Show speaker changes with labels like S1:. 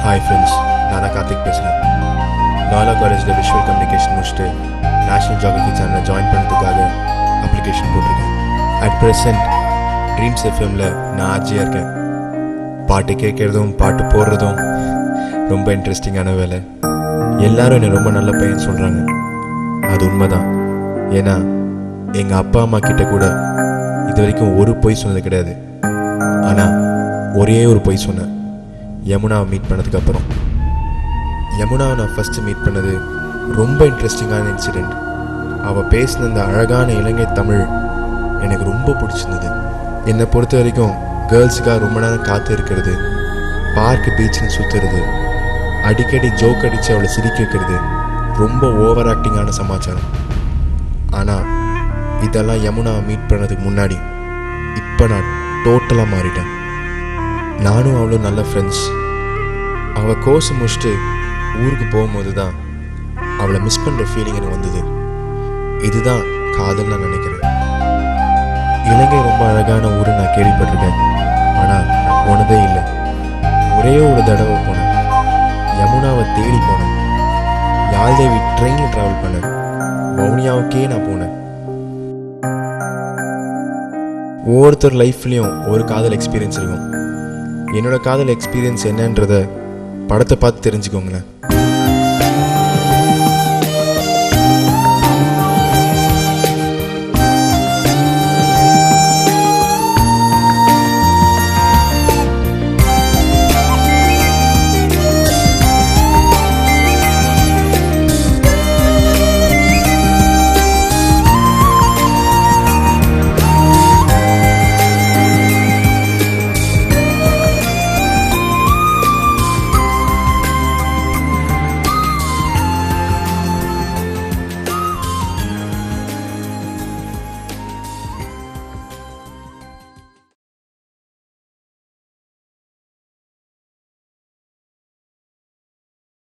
S1: Hi friends, நான் தான் கார்த்திக் பேசுகிறேன். லாலா காலேஜில் விஷுவல் கம்யூனிகேஷன் முடிச்சுட்டு நேஷ்னல் ஜியோகிராஃபி சேனலை ஜாயின் பண்ணுறதுக்காக அப்ளிகேஷன் போட்டிருக்கேன். அட் ப்ரெசென்ட் ட்ரீம்ஸ் எஃப்எம்மில் நான் ஆர்ஜியாக இருக்கேன். பாட்டு கேட்குறதும் பாட்டு போடுறதும் ரொம்ப இன்ட்ரெஸ்டிங்கான வேலை. எல்லாரும் என்னை ரொம்ப நல்ல பையன் சொல்கிறாங்க. அது உண்மைதான். ஏன்னா எங்கள் அப்பா அம்மா கிட்ட கூட இது வரைக்கும் ஒரு பொய் சொன்னது கிடையாது. ஆனால் ஒரே ஒரு பொய் சொன்னேன், யமுனாவை மீட் பண்ணதுக்கப்புறம். யமுனாவை நான் ஃபஸ்ட்டு மீட் பண்ணது ரொம்ப இன்ட்ரெஸ்டிங்கான இன்சிடெண்ட். அவள் பேசின அந்த அழகான இலங்கை தமிழ் எனக்கு ரொம்ப பிடிச்சிருந்தது. என்னை பொறுத்த வரைக்கும் கேர்ள்ஸுக்காக ரொம்ப நேரம் காத்து இருக்கிறது, பார்க்கு பீச்சுன்னு சுற்றுறது, அடிக்கடி ஜோக் அடித்து அவளை சிரிக்க வைக்கிறது ரொம்ப ஓவர் ஆக்டிங்கான சமாச்சாரம். ஆனால் இதெல்லாம் யமுனாவை மீட் பண்ணதுக்கு முன்னாடி. இப்போ நான் டோட்டலாக மாறிட்டேன். நானும் அவளும் நல்ல ஃப்ரெண்ட்ஸ். அவள் கோர்ஸ் முடிச்சுட்டு ஊருக்கு போகும்போது தான் அவளை மிஸ் பண்ணுற ஃபீலிங் எனக்கு வந்தது. இதுதான் காதல் நான் நினைக்கிறேன். இலங்கை ரொம்ப அழகான ஊர் நான் கேள்விப்பட்டிருக்கேன், ஆனால் நான் போனதே இல்லை. ஒரே ஒரு தடவை போனேன், யமுனாவை தேடி போனேன். யாழ்தேவி ட்ரெயினில் ட்ராவல் பண்ணேன். வவுனியாவுக்கே நான் போனேன். ஒவ்வொருத்தர் லைஃப்லேயும் ஒரு காதல் எக்ஸ்பீரியன்ஸ் இருக்கும். என்னோடய காதல் எக்ஸ்பீரியன்ஸ் என்னன்றதை படத்தை பார்த்து தெரிஞ்சுக்கோங்களேன்.